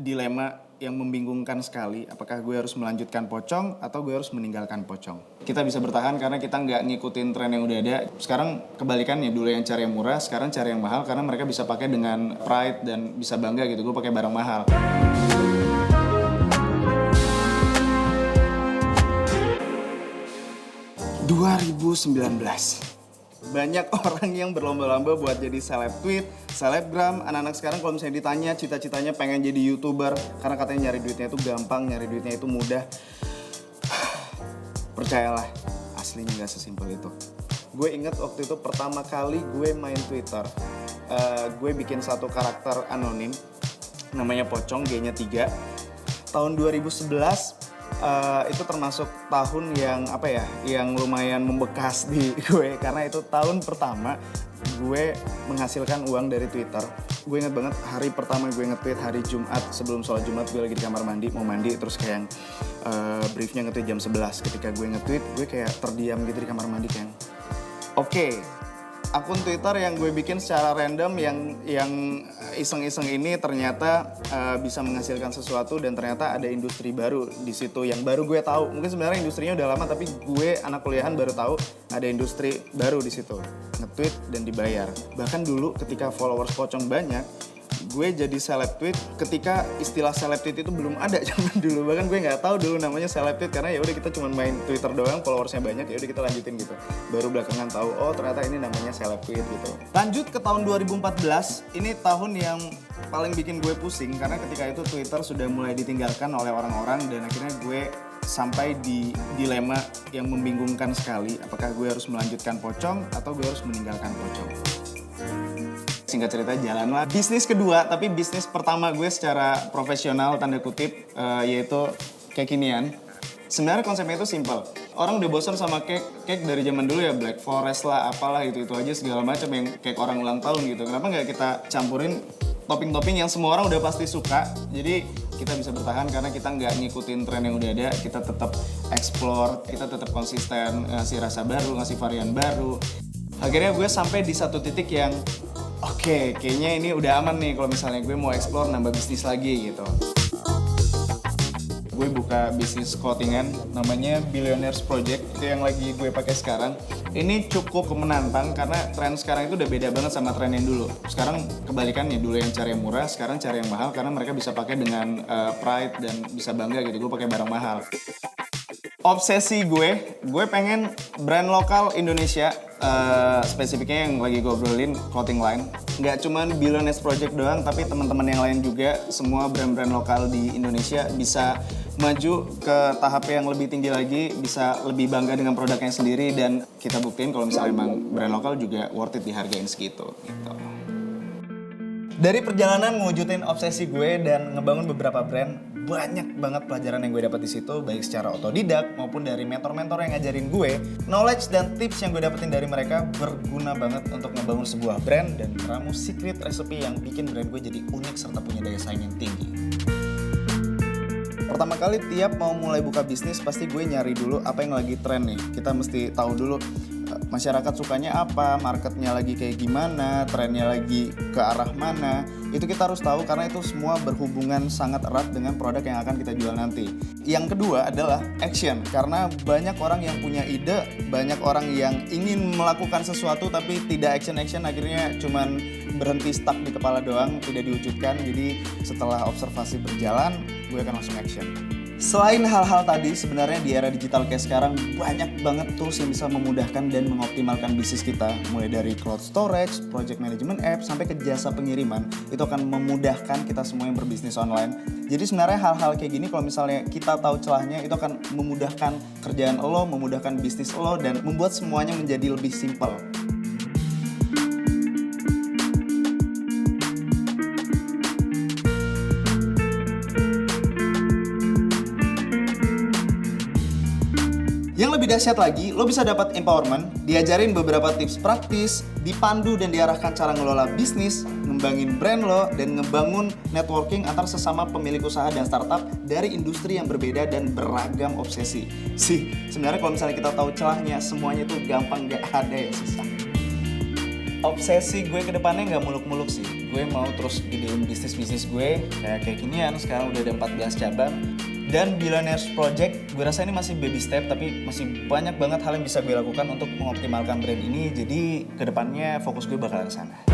dilema yang membingungkan sekali. Apakah gue harus melanjutkan pocong atau gue harus meninggalkan pocong? Kita bisa bertahan karena kita nggak ngikutin tren yang udah ada. Sekarang kebalikannya, dulu yang cari yang murah, sekarang cari yang mahal karena mereka bisa pakai dengan pride dan bisa bangga gitu. Gue pakai barang mahal. ...2019... banyak orang yang berlomba-lomba buat jadi seleb tweet, selebgram. Anak-anak sekarang kalau misalnya ditanya cita-citanya pengen jadi YouTuber karena katanya nyari duitnya itu gampang, nyari duitnya itu mudah. Percayalah, aslinya gak sesimpel itu. Gue inget waktu itu pertama kali gue main Twitter, gue bikin satu karakter anonim namanya Pocong, G-nya 3. Tahun 2011 itu termasuk tahun yang lumayan membekas di gue karena itu tahun pertama gue menghasilkan uang dari Twitter. Gue inget banget hari pertama gue nge-tweet hari Jumat, sebelum sholat Jumat gue lagi di kamar mandi, mau mandi terus kayak briefnya nge-tweet jam 11. Ketika gue nge-tweet, gue kayak terdiam gitu di kamar mandi kayak oke, akun Twitter yang gue bikin secara random yang iseng-iseng ini ternyata bisa menghasilkan sesuatu dan ternyata ada industri baru di situ yang baru gue tahu. Mungkin sebenarnya industrinya udah lama tapi gue anak kuliahan baru tahu ada industri baru di situ. Nge-tweet dan dibayar. Bahkan dulu ketika followers Pocong banyak, gue jadi seleb tweet ketika istilah seleb tweet itu belum ada zaman dulu. Bahkan gue nggak tahu dulu namanya seleb tweet karena ya udah kita cuma main Twitter doang, followersnya banyak, ya udah kita lanjutin gitu. Baru belakangan tahu oh ternyata ini namanya seleb tweet gitu. Lanjut ke tahun 2014, ini tahun yang paling bikin gue pusing karena ketika itu Twitter sudah mulai ditinggalkan oleh orang-orang dan akhirnya gue sampai di dilema yang membingungkan sekali. Apakah gue harus melanjutkan Pocong atau gue harus meninggalkan Pocong? Singkat cerita jalanlah bisnis kedua, tapi bisnis pertama gue secara profesional tanda kutip yaitu kekinian. Sebenarnya konsepnya itu simple. Orang udah bosan sama cake dari zaman dulu ya, Black Forest lah, apalah itu aja segala macam yang cake orang ulang tahun gitu. Kenapa nggak kita campurin topping-topping yang semua orang udah pasti suka? Jadi kita bisa bertahan karena kita nggak ngikutin tren yang udah ada. Kita tetap explore, kita tetap konsisten ngasih rasa baru, ngasih varian baru. Akhirnya gue sampai di satu titik yang oke, kayaknya ini udah aman nih kalau misalnya gue mau explore nambah bisnis lagi gitu. Gue buka bisnis clothingan namanya Billionaires Project, itu yang lagi gue pakai sekarang. Ini cukup menantang karena tren sekarang itu udah beda banget sama tren yang dulu. Sekarang kebalikannya, dulu yang cari yang murah, sekarang cari yang mahal karena mereka bisa pakai dengan pride dan bisa bangga gitu. Gue pakai barang mahal. Obsesi gue pengen brand lokal Indonesia, spesifiknya yang lagi gue obrolin clothing line. Nggak cuman Billionaires Project doang, tapi teman-teman yang lain juga, semua brand-brand lokal di Indonesia bisa maju ke tahap yang lebih tinggi lagi, bisa lebih bangga dengan produknya sendiri, dan kita buktiin kalau misalnya emang brand lokal juga worth it dihargain segitu gitu. Dari perjalanan mewujudin obsesi gue dan ngebangun beberapa brand, banyak banget pelajaran yang gue dapat di situ, baik secara otodidak maupun dari mentor-mentor yang ngajarin gue. Knowledge dan tips yang gue dapetin dari mereka berguna banget untuk ngebangun sebuah brand dan meramu secret recipe yang bikin brand gue jadi unik serta punya daya saing yang tinggi. Pertama kali tiap mau mulai buka bisnis pasti gue nyari dulu apa yang lagi tren nih. Kita mesti tahu dulu masyarakat sukanya apa, marketnya lagi kayak gimana, trennya lagi ke arah mana. Itu kita harus tahu karena itu semua berhubungan sangat erat dengan produk yang akan kita jual nanti. Yang kedua adalah action, karena banyak orang yang punya ide, banyak orang yang ingin melakukan sesuatu tapi tidak action akhirnya cuman berhenti stuck di kepala doang, tidak diwujudkan. Jadi setelah observasi berjalan, gue akan langsung action. Selain hal-hal tadi, sebenarnya di era digital kayak sekarang banyak banget tools yang bisa memudahkan dan mengoptimalkan bisnis kita. Mulai dari cloud storage, project management app, sampai ke jasa pengiriman. Itu akan memudahkan kita semua yang berbisnis online. Jadi sebenarnya hal-hal kayak gini kalau misalnya kita tahu celahnya, itu akan memudahkan kerjaan lo, memudahkan bisnis lo, dan membuat semuanya menjadi lebih simpel. Yang lebih dahsyat lagi, lo bisa dapat empowerment, diajarin beberapa tips praktis, dipandu dan diarahkan cara ngelola bisnis, ngembangin brand lo, dan ngebangun networking antar sesama pemilik usaha dan startup dari industri yang berbeda dan beragam obsesi. Sebenarnya kalau misalnya kita tahu celahnya, semuanya itu gampang, gak ada yang susah. Obsesi gue ke depannya nggak muluk-muluk sih. Gue mau terus gedein bisnis gue kayak ginian. Sekarang udah ada 14 cabang. Dan Billionaires Project, gue rasa ini masih baby step, tapi masih banyak banget hal yang bisa gue lakukan untuk mengoptimalkan brand ini. Jadi ke depannya fokus gue bakal ke sana.